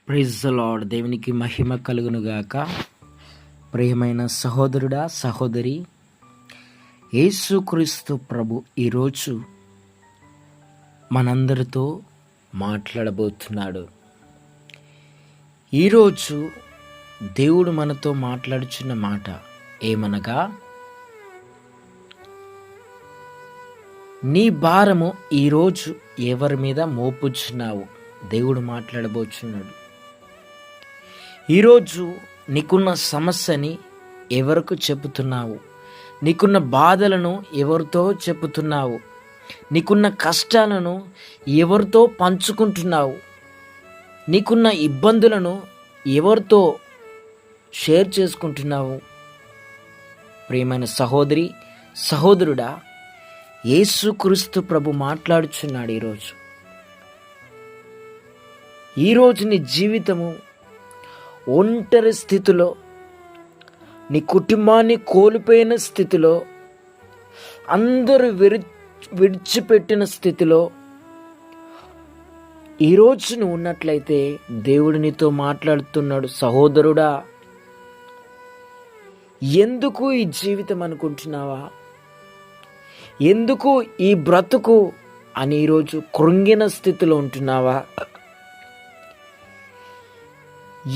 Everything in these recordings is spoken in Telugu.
Praise the lord. దేవునికి మహిమ కలుగునుగాక. ప్రియమైన సహోదరుడా, సహోదరి, యేసుక్రీస్తు ప్రభు ఈరోజు మనందరితో మాట్లాడబోతున్నాడు. ఈరోజు దేవుడు మనతో మాట్లాడుచున్న మాట ఏమనగా, నీ భారము ఈరోజు ఎవరి మీద మోపుచున్నావు? దేవుడు మాట్లాడబోచున్నాడు. ఈరోజు నీకున్న సమస్యని ఎవరికి చెబుతున్నావు? నీకున్న బాధలను ఎవరితో చెబుతున్నావు? నీకున్న కష్టాలను ఎవరితో పంచుకుంటున్నావు? నీకున్న ఇబ్బందులను ఎవరితో షేర్ చేసుకుంటున్నావు? ప్రియమైన సహోదరి, సహోదరుడా, యేసుక్రీస్తు ప్రభు మాట్లాడుచున్నాడు. ఈరోజు నీ జీవితము ఒంటరి స్థితిలో, నీ కుటుంబాన్ని కోల్పోయిన స్థితిలో, అందరూ విడిచిపెట్టిన స్థితిలో ఈరోజు నువ్వు ఉన్నట్లయితే దేవుడు నీతో మాట్లాడుతున్నాడు. సహోదరుడా, ఎందుకు ఈ జీవితం అనుకుంటున్నావా? ఎందుకు ఈ బ్రతుకు అని ఈరోజు కృంగిన స్థితిలో ఉంటున్నావా?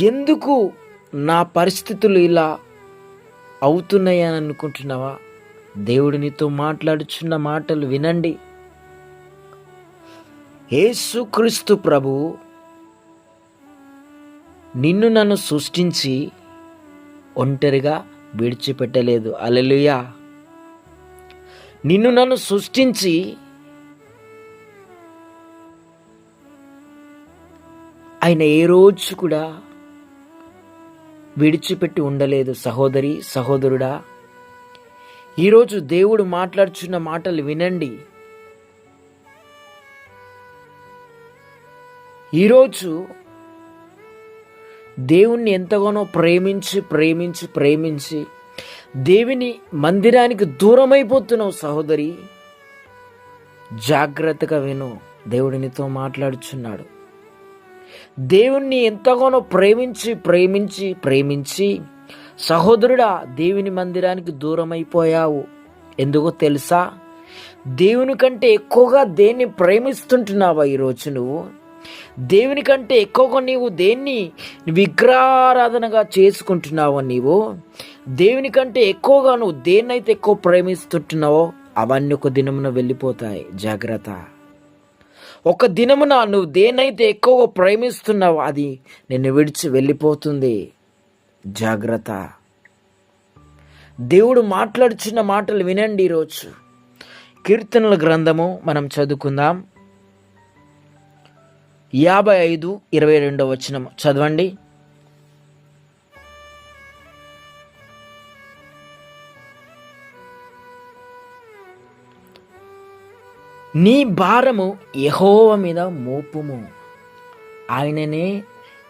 ఎందుకు నా పరిస్థితులు ఇలా అవుతున్నాయని అనుకుంటున్నావా? దేవుడు నీతో మాట్లాడుచున్న మాటలు వినండి. యేసుక్రీస్తు ప్రభు నిన్ను నన్ను సృష్టించి ఒంటరిగా విడిచిపెట్టలేదు. హల్లెలూయా. నిన్ను నన్ను సృష్టించి ఆయన ఏ రోజు కూడా విడిచిపెట్టి ఉండలేదు. సహోదరి, సహోదరుడా, ఈరోజు దేవుడు మాట్లాడుచున్న మాటలు వినండి. ఈరోజు దేవుణ్ణి ఎంతగానో ప్రేమించి దేవుని మందిరానికి దూరమైపోతున్నావు. సహోదరి, జాగ్రత్తగా విను. దేవుడు నీతో మాట్లాడుచున్నాడు. దేవుణ్ణి ఎంతగానో ప్రేమించి సహోదరుడా, దేవుని మందిరానికి దూరమైపోయావు. ఎందుకో తెలుసా? దేవుని కంటే ఎక్కువగా దేన్ని ప్రేమిస్తుంటున్నావా? ఈరోజు నువ్వు దేవుని కంటే ఎక్కువగా నీవు దేన్ని విగ్రహారాధనగా చేసుకుంటున్నావా? నీవు దేవుని కంటే ఎక్కువగా నువ్వు దేన్నైతే ఎక్కువ ప్రేమిస్తుంటున్నావో అవన్నీ ఒక దినమున వెళ్ళిపోతాయి. జాగ్రత్త. ఒక దినమున నువ్వు దేన్నైతే ఎక్కువగా ప్రేమిస్తున్నావో అది నిన్ను విడిచి వెళ్ళిపోతుంది. జాగ్రత్త. దేవుడు మాట్లాడుచున్న మాటలు వినండి. ఈరోజు కీర్తనల గ్రంథము మనం చదువుకుందాం. 55:22 వచనం చదవండి. నీ భారము యెహోవా మీద మోపుము, ఆయననే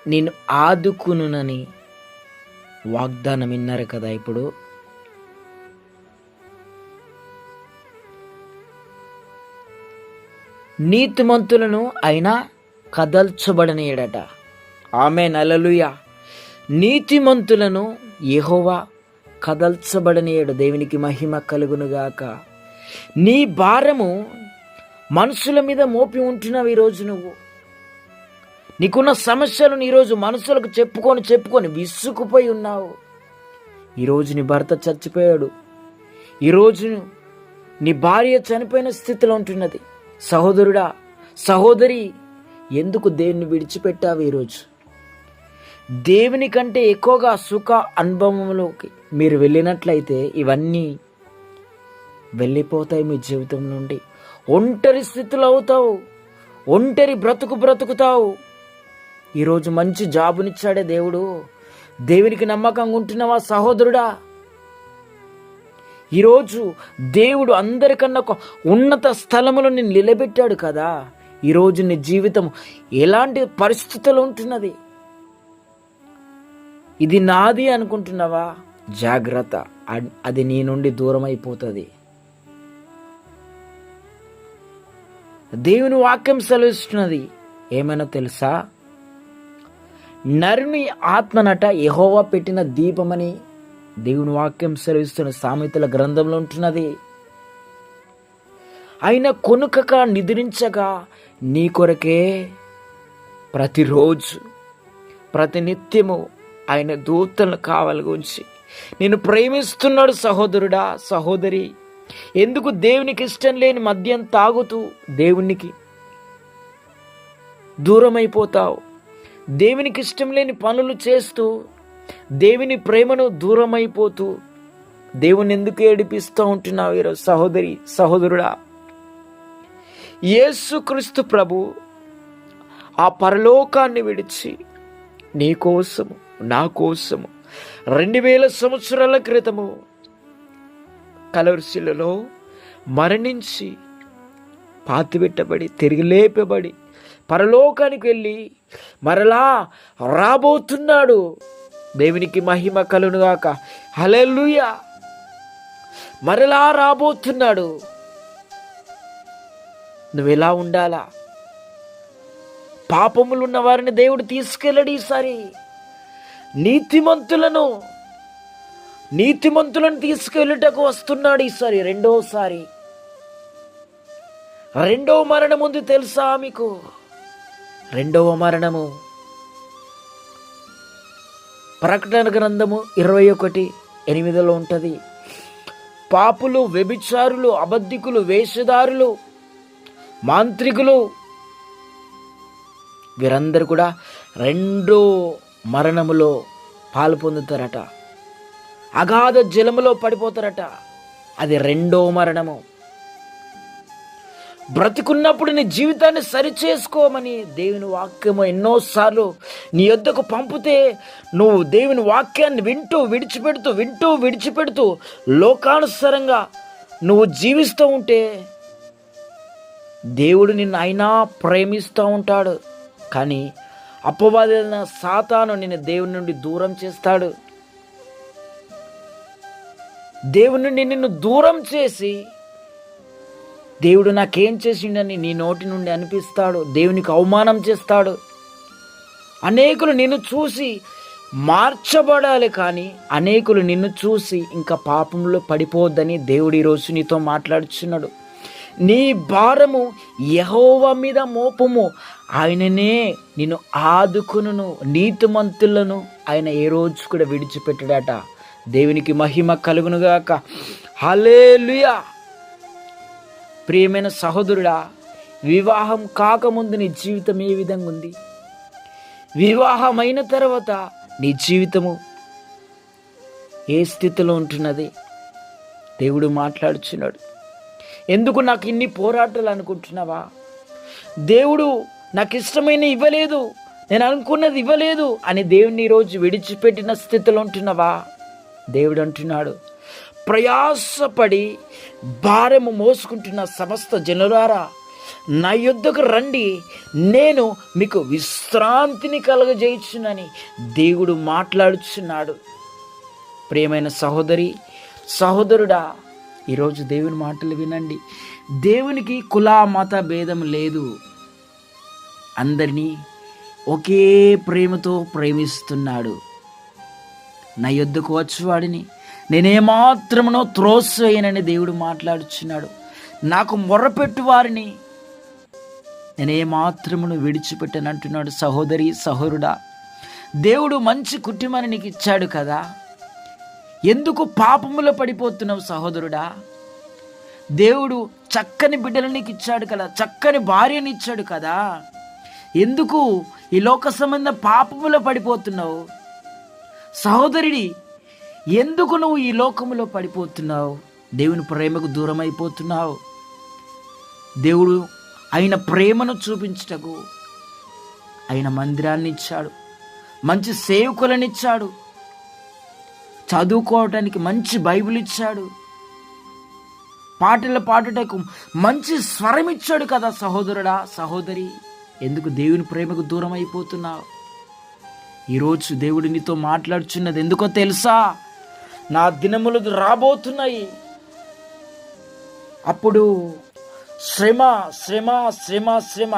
నేను ఆదుకునునని వాగ్దానం విన్నారు కదా. ఇప్పుడు నీతిమంతులను ఆయన కదల్చబడనీయడట. ఆమేన్, హల్లెలూయా. నీతిమంతులను యెహోవా కదల్చబడనీయడు. దేవునికి మహిమ కలుగునుగాక. నీ భారము మనుషుల మీద మోపి ఉంటున్నావు. ఈరోజు నువ్వు నీకున్న సమస్యలను ఈరోజు మనుషులకు చెప్పుకొని విసుకుపోయి ఉన్నావు. ఈరోజు నీ భర్త చచ్చిపోయాడు. ఈరోజు నీ భార్య చనిపోయిన స్థితిలో ఉంటున్నది. సహోదరుడా, సహోదరి, ఎందుకు దేవుని విడిచిపెట్టావు? ఈరోజు దేవుని కంటే ఎక్కువగా సుఖ అనుభవంలోకి మీరు వెళ్ళినట్లయితే ఇవన్నీ వెళ్ళిపోతాయి మీ జీవితం నుండి. ఒంటరి స్థితిలో అవుతావు. ఒంటరి బ్రతుకుతావు. ఈరోజు మంచి జాబునిచ్చాడే దేవుడు. దేవునికి నమ్మకంగా ఉంటున్నావా సహోదరుడా? ఈరోజు దేవుడు అందరికన్నా ఒక ఉన్నత స్థలములో నిన్ను నిలబెట్టాడు కదా. ఈరోజు నీ జీవితం ఎలాంటి పరిస్థితుల్లో ఉంటున్నది? ఇది నాది అనుకుంటున్నావా? జాగ్రత్త, అది నీ నుండి దూరం అయిపోతుంది. దేవుని వాక్యం సెలవిస్తున్నది ఏమైనా తెలుసా? నరుని ఆత్మనట యెహోవా పెట్టిన దీపమని దేవుని వాక్యం సెలవిస్తున్న సామెతల గ్రంథంలో ఉంటున్నది. ఆయన కొనుకక నిద్రించగా నీ కొరకే ప్రతిరోజు ప్రతినిత్యము ఆయన దూతలను కావలిగా ఉంచి నేను ప్రేమిస్తున్నాడు. సహోదరుడా, సహోదరి, ఎందుకు దేవునికి ఇష్టం లేని మద్యం తాగుతూ దేవునికి దూరమైపోతావు? దేవునికి ఇష్టం లేని పనులు చేస్తూ దేవుని ప్రేమను దూరమైపోతూ దేవుని ఎందుకు ఏడిపిస్తూ ఉంటున్నావు ఈరోజు? సహోదరి, సహోదరుడా, యేసుక్రీస్తు ప్రభు ఆ పరలోకాన్ని విడిచి నీ కోసము, నా కోసము 2000 సంవత్సరాల క్రితము కలవరిశిలలో మరణించి పాతిపెట్టబడి తిరిగి లేపబడి పరలోకానికి వెళ్ళి మరలా రాబోతున్నాడు. దేవునికి మహిమ కలుగునుగాక. హల్లెలూయా. మరలా రాబోతున్నాడు. నువ్వు ఎలా ఉండాలా? పాపములున్న వారిని దేవుడు తీసుకెళ్ళడు. ఈసారి నీతిమంతులను తీసుకెళ్ళుటకు వస్తున్నాడు. ఈసారి రెండో మరణం ఉంది తెలుసా మీకు? రెండవ మరణము ప్రకటన గ్రంథము 21:8 ఉంటుంది. పాపులు, వ్యభిచారులు, అబద్ధికులు, వేషధారులు, మాంత్రికులు వీరందరూ కూడా రెండో మరణములో పాలు పొందుతారట. అగాధ జలములో పడిపోతారట. అది రెండో మరణము. బ్రతికున్నప్పుడు నీ జీవితాన్ని సరిచేసుకోమని దేవుని వాక్యము ఎన్నోసార్లు నీ యొద్దకు పంపితే నువ్వు దేవుని వాక్యాన్ని వింటూ విడిచిపెడుతూ లోకానుసారంగా నువ్వు జీవిస్తూ ఉంటే దేవుడు నిన్ను అయినా ప్రేమిస్తూ ఉంటాడు. కానీ అపవాదైన సాతాను నిన్ను దేవుని నుండి దూరం చేస్తాడు. దేవుని నుండి నిన్ను దూరం చేసి దేవుడు నాకేం చేసిండని నీ నోటి నుండి అనిపిస్తాడు. దేవునికి అవమానం చేస్తాడు. అనేకులు నిన్ను చూసి మార్చబడాలి, కానీ అనేకులు నిన్ను చూసి ఇంకా పాపంలో పడిపోవద్దని దేవుడు ఈరోజు నీతో మాట్లాడుచున్నాడు. నీ భారము యెహోవా మీద మోపము, ఆయననే నిన్ను ఆదుకును. నీతిమంతులను ఆయన ఏ రోజు కూడా విడిచిపెట్టడట. దేవునికి మహిమ కలుగునుగాక. హల్లెలూయా. ప్రియమైన సహోదరుడా, వివాహం కాకముందు నీ జీవితం ఏ విధంగా ఉంది? వివాహమైన తర్వాత నీ జీవితము ఏ స్థితిలో ఉంటున్నది? దేవుడు మాట్లాడుచున్నాడు. ఎందుకు నాకు ఇన్ని పోరాటాలు అనుకుంటున్నావా? దేవుడు నాకు ఇష్టమైన ఇవ్వలేదు, నేను అనుకున్నది ఇవ్వలేదు అని దేవుని ఈరోజు విడిచిపెట్టిన స్థితిలో ఉంటున్నావా? దేవుడు అంటున్నాడు, ప్రయాసపడి భారము మోసుకుంటున్న సమస్త జనులారా నా యొద్దకు రండి, నేను మీకు విశ్రాంతిని కలుగజేయుచునని దేవుడు మాట్లాడుచున్నాడు. ప్రియమైన సహోదరి, సహోదరుడా, ఈరోజు దేవుని మాటలు వినండి. దేవునికి కుల మత భేదం లేదు. అందరినీ ఒకే ప్రేమతో ప్రేమిస్తున్నాడు. నా యొద్దకు వచ్చేవాడిని నేనేమాత్రమునో త్రోసివేయనని దేవుడు మాట్లాడుచున్నాడు. నాకు మొర్రపెట్టు వారిని నేనేమాత్రమును విడిచిపెట్టనంటున్నాడు. సహోదరి, సహోదరుడా, దేవుడు మంచి కుటుంబాన్ని నీకు ఇచ్చాడు కదా, ఎందుకు పాపములో పడిపోతున్నావు? సహోదరుడా, దేవుడు చక్కని బిడ్డలు నీకు ఇచ్చాడు కదా, చక్కని భార్యని ఇచ్చాడు కదా, ఎందుకు ఈ లోక సంబంధ పాపములో పడిపోతున్నావు? సహోదరుడి, ఎందుకు నువ్వు ఈ లోకములో పడిపోతున్నావు? దేవుని ప్రేమకు దూరం అయిపోతున్నావు. దేవుడు ఆయన ప్రేమను చూపించుటకు ఆయన మందిరాన్ని ఇచ్చాడు, మంచి సేవకులను ఇచ్చాడు, చదువుకోవటానికి మంచి బైబిల్ ఇచ్చాడు, పాటలు పాడుటకు మంచి స్వరం ఇచ్చాడు కదా. సహోదరుడా, సహోదరి, ఎందుకు దేవుని ప్రేమకు దూరం అయిపోతున్నావు? ఈరోజు దేవుడు నీతో మాట్లాడుచున్నది ఎందుకో తెలుసా? నా దినములు రాబోతున్నాయి, అప్పుడు శ్రమ శ్రమ శ్రమ శ్రమ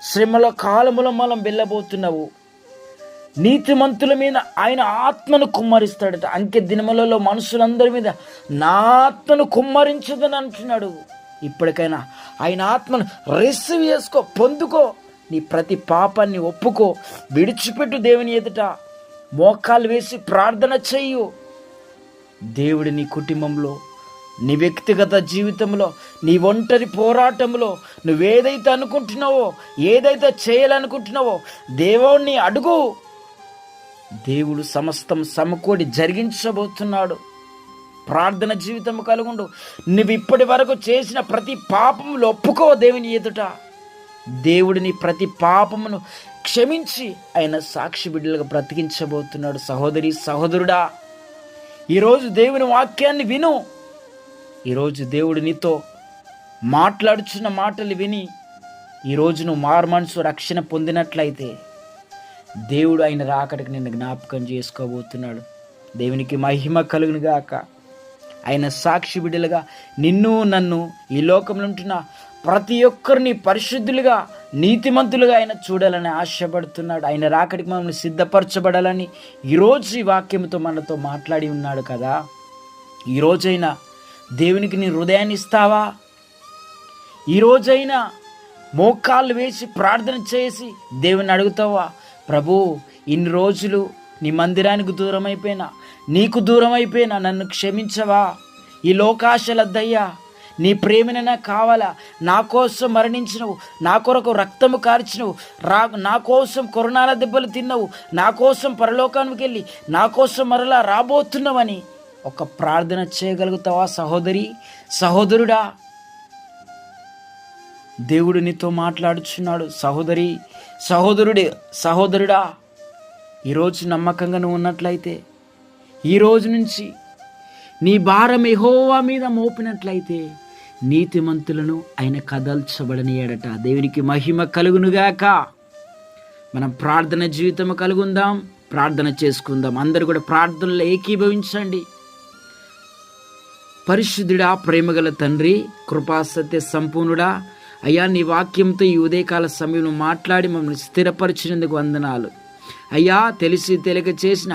శ్రమల కాలములో మనం వెళ్ళబోతున్నావు. నీతిమంతుల మీద ఆయన ఆత్మను కుమ్మరిస్తాడట. అంకె దినములలో మనుషులందరి మీద నా ఆత్మను కుమ్మరించదని అంటున్నాడు. ఇప్పటికైనా ఆయన ఆత్మను రిసీవ్ చేసుకో, పొందుకో. నీ ప్రతి పాపాన్ని ఒప్పుకో, విడిచిపెట్టు. దేవుని ఎదుట మోకాలు వేసి ప్రార్థన చెయ్యు. దేవుడు నీ కుటుంబంలో, నీ వ్యక్తిగత జీవితంలో, నీ ఒంటరి పోరాటంలో నువ్వేదైతే అనుకుంటున్నావో, ఏదైతే చేయాలనుకుంటున్నావో దేవుణ్ణి అడుగు. దేవుడు సమస్తం సమకూడి జరిగించబోతున్నాడు. ప్రార్థన జీవితం కలుగుండు. నువ్వు ఇప్పటి వరకు చేసిన ప్రతి పాపములు ఒప్పుకో దేవుని ఎదుట. దేవుడిని ప్రతి పాపమును క్షమించి ఆయన సాక్షి బిడ్డలుగా బ్రతికించబోతున్నాడు. సహోదరి సహోదరుడా, ఈరోజు దేవుని వాక్యాన్ని విను. ఈరోజు దేవుడు నీతో మాట్లాడుచున్న మాటలు విని ఈరోజు నువ్వు మారుమనసు రక్షణ పొందినట్లయితే దేవుడు ఆయన రాకడికి నిన్ను జ్ఞాపకం చేసుకోబోతున్నాడు. దేవునికి మహిమ కలుగును గాక. ఆయన సాక్షి బిడ్డలుగా నిన్ను నన్ను ఈ లోకంలో ఉంటున్న ప్రతి ఒక్కరిని పరిశుద్ధులుగా నీతిమంతులుగా ఆయన చూడాలని ఆశపడుతున్నాడు. ఆయన రాకడికి మనల్ని సిద్ధపరచబడాలని ఈరోజు ఈ వాక్యంతో మనతో మాట్లాడి ఉన్నాడు కదా. ఈరోజైనా దేవునికి నీ హృదయాన్ని ఇస్తావా? ఈరోజైనా మోకాళ్ళు వేసి ప్రార్థన చేసి దేవుని అడుగుతావా? ప్రభు, ఇన్ని రోజులు నీ మందిరానికి దూరం అయిపోయినా, నీకు దూరం అయిపోయినా నన్ను క్షమించవా? ఈ లోకాశలద్దయ్యా, నీ ప్రేమనైనా కావాలా? నా కోసం మరణించినవు, నా కొరకు రక్తము కార్చినవు, నా కోసం కొరణాల దెబ్బలు తిన్నావు, నా కోసం పరలోకానికి వెళ్ళి నా కోసం మరలా రాబోతున్నావని ఒక ప్రార్థన చేయగలుగుతావా? సహోదరి సహోదరుడా, దేవుడు నీతో మాట్లాడుచున్నాడు. సహోదరి సహోదరుడా, ఈరోజు నమ్మకంగా నువ్వు ఉన్నట్లయితే, ఈరోజు నుంచి నీ భారం యెహోవా మీద మోపినట్లయితే నీతిమంతులను ఆయన కదల్చబడనియడట. దేవునికి మహిమ కలుగునుగాక. మనం ప్రార్థన జీవితం కలుగుందాం, ప్రార్థన చేసుకుందాం. అందరూ కూడా ప్రార్థనలో ఏకీభవించండి. పరిశుద్ధుడా, ప్రేమగల తండ్రి, కృపా సత్య సంపూర్ణుడా, అయ్యా నీ వాక్యంతో ఈ ఉదయకాల సమయంలో మాట్లాడి మమ్మల్ని స్థిరపరిచినందుకు వందనాలు. అయ్యా, తెలిసి తెలియక చేసిన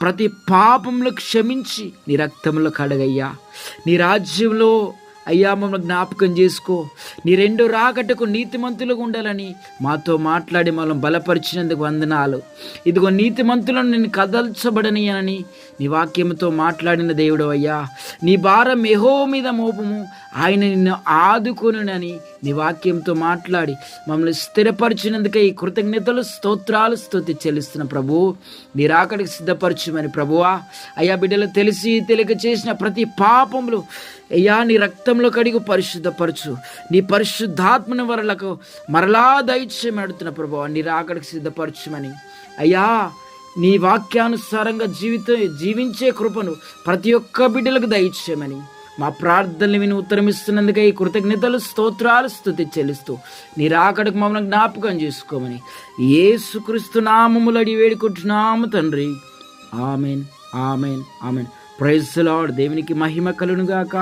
ప్రతి పాపంలో క్షమించి నీ రక్తంలో కడగయ్యా. నీ రాజ్యంలో అయ్యా మమ్మల్ని జ్ఞాపకం చేసుకో. నీ రెండో రాకటకు నీతిమంతులుగా ఉండాలని మాతో మాట్లాడి మమ్మల్ని బలపరిచినందుకు వందనాలు. ఇదిగో నీతిమంతులను నేను కదల్చబడనియనని నీ వాక్యంతో మాట్లాడిన దేవుడు అయ్యా. నీ భారం యెహోవా మీద మోపము, ఆయన నిన్ను ఆదుకొనునని నీ వాక్యంతో మాట్లాడి మమ్మల్ని స్థిరపరిచినందుకే ఈ కృతజ్ఞతలు స్తోత్రాలు స్తుతి చెల్లిస్తున్న ప్రభు. నీ రాకడికి సిద్ధపరచుమని ప్రభువా. అయ్యా, బిడ్డలు తెలిసి తెలియక చేసిన ప్రతి పాపములు అయ్యా నీ రక్తంలో కడిగి పరిశుద్ధపరచు. నీ పరిశుద్ధాత్మని వరలకు మరలా దయచేయమని అడుగుతున్న ప్రభువా. నీ రాకడికి సిద్ధపరచుమని అయ్యా, నీ వాక్యానుసారంగా జీవించే కృపను ప్రతి ఒక్క బిడ్డలకు దయచేయమని మా ప్రార్థనలు విని ఉత్తరమిస్తున్నందుకే ఈ కృతజ్ఞతలు స్తోత్రాలు స్తుతి చెల్లిస్తూ నీ రాకడకు మమ్మల్ని జ్ఞాపకం చేసుకోమని యేసుక్రీస్తు నామములో అడిగి వేడుకుంటున్నాము తండ్రి. Amen, amen, amen. Praise the lord. దేవునికి మహిమ కలుగును గాక.